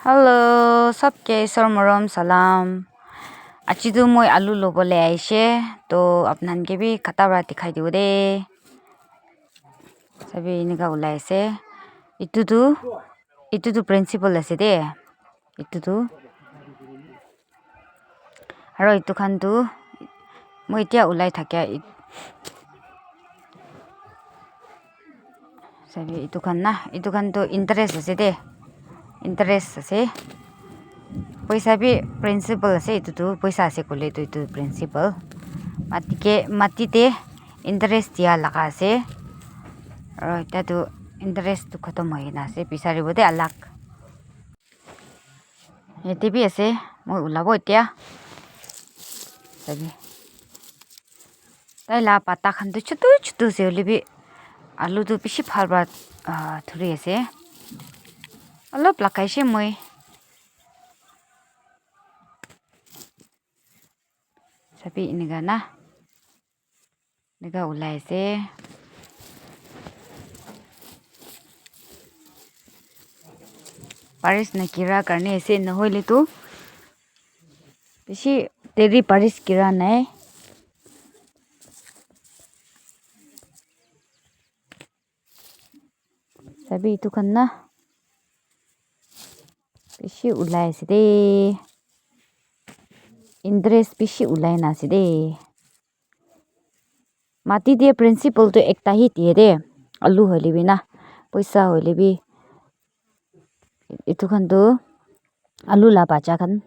Hello, सबके सरमरम सलाम। आज तो मैं आलू लोबो ले आई शे तो अपनान के भी खता बड़ा दिखाई दियो दे। सभी इनका उलाय से इतु प्रिंसिपल ऐसे दे इतु हरो इतु खान तु मैं इत्या उलाय था क्या सभी इतु खान तो इंटरेस्ट ऐसे दे इंटरेस्ट ऐसे पैसा भी प्रिंसिपल से इतु पैसा से कोले तो इतु प्रिंसिपल माती ते इंटरेस्ट दिया लगा से और इतना तो इंटरेस्ट तो खत्म हो ना से पिसारी बोले अलग ये ते भी ऐसे मैं उलाबो इत्या सभी ताइला पत्ता खान तो छुटू से ओले भी आलू तो पिसी फाल बात थोड़ी ऐसे अलग लकाई से मैं सभी इनका ना निका उलाय से पारिस न किरा करने ऐसे न हो ले तो पिसी तेरी पारिस किरा नहीं सभी तो करना पिसी उलाय से दे इंटरेस्ट पिसी उलाय ना से दे माती दे प्रिंसिपल तो एक ताही दिए दे आलू होले भी ना पैसा होले भी इतु खान तो आलू ला बाचा खान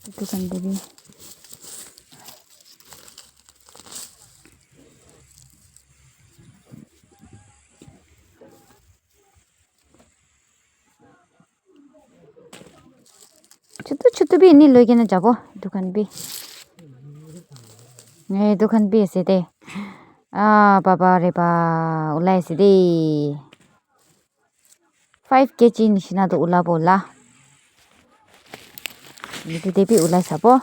इतु खान तो भी छुट्टू भी नहीं लोगे ना जाबो दुकान भी ये दुकान भी ऐसे दे बाबा रे बा उलाय से दे 5 kg निशिना तो उला बोला ये तो भी उलाय साबो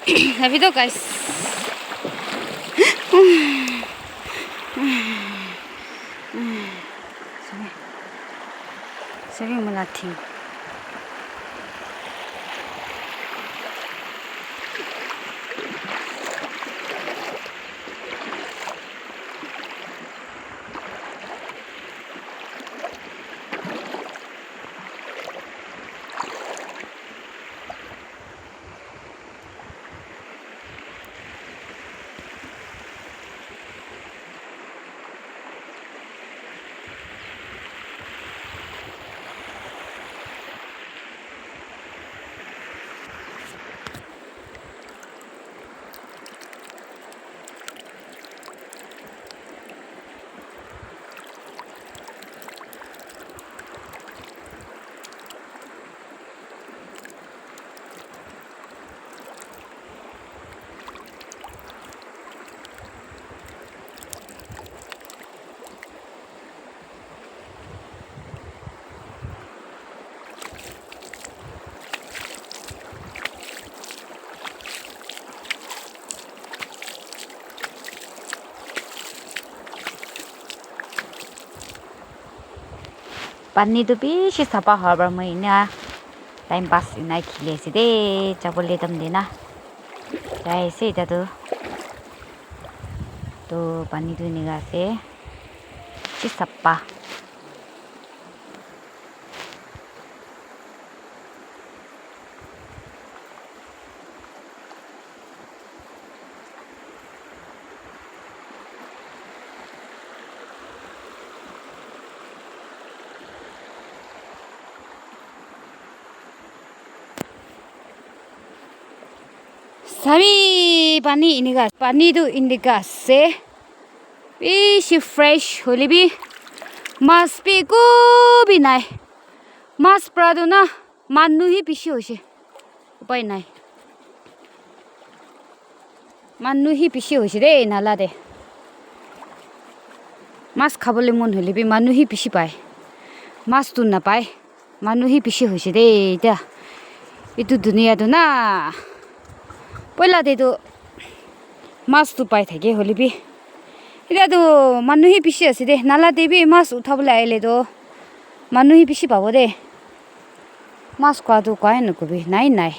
Sabi to guys. Sabi mo natin. Pani tu bi si sapa harbor mo ina time pass ina khile si de chabole tam de na jai se ta tu to pani tu ni ga se si sapa Sabi pani ini gas pani tu ini gas se fish fresh holi bi mas pi ko bi nai mas prado na manu hi pishi hoise upai nai manu hi pishi hoise de nala de mas khabole mon holi bi manu hi pishi pai mas tu na pai manu hi pishi hoise de ta itu dunia tu na पहिला दे तो मास तो पाइ थाके होली बि इदा तो मानु ही पिसी आसे दे नाला देबी मास उठाबले आइले तो मानु ही पिसी पाबो दे मास क्वा तो काय न कबि नाइ नाइ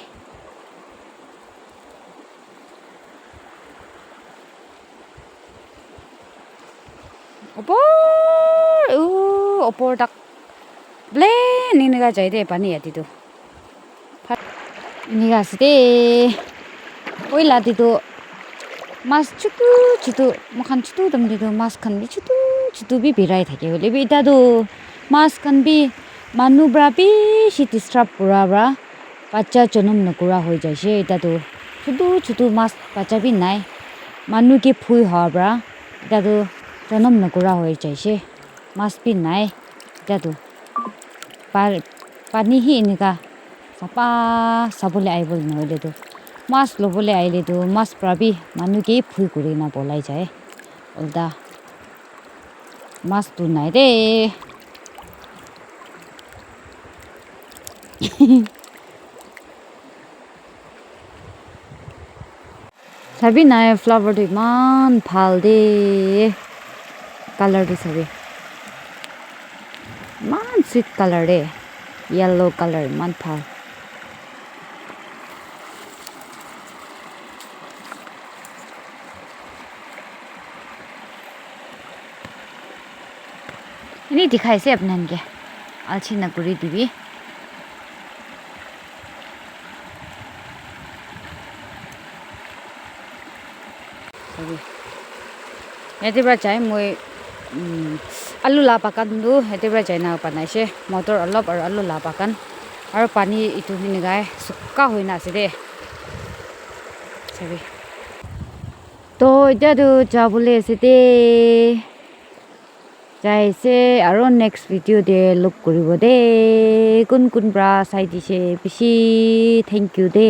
ओपर तक ब्ले निगा जाय दे पानी आति तो निगा आसे दे पहिला दे तो मास छुटु छुटु मखान छुटु दम दे तो मास खान बि छुटु छुटु बि भिराइ थाके होले बि ता तो मास खान बि मानु ब्रा बि सि डिस्टर्ब पुरा ब्रा बच्चा जन्म न कुरा होय जायसे ता तो छुटु छुटु मास बच्चा बि नाइ मानु के फुइ ह ब्रा ता तो जन्म न कुरा होय जायसे मास बि नाइ ता तो पानी हि इनका सपा सबले आइबल नहोले तो मास लोबले आइले तो मास प्राबी मानु के फुइ कुरि ना बोलाइ जाय ओल्दा मास तु नाइ दे सबै नयाँ फ्लावर तो मान फाल दे कलर दे सबै मान स्वीट कलर दे येलो कलर मान फाल ini dikhai se apnan ke alchi na kuri dibi yate bra chai moi alu la pakan du yate bra chai na panaise motor alop ar alu la pakan ar pani itu ni gai sukka hoina ase de sabi to ita du jabule ase de jaise aro next video de look koribo de kun kun bra sai dise bishi thank you de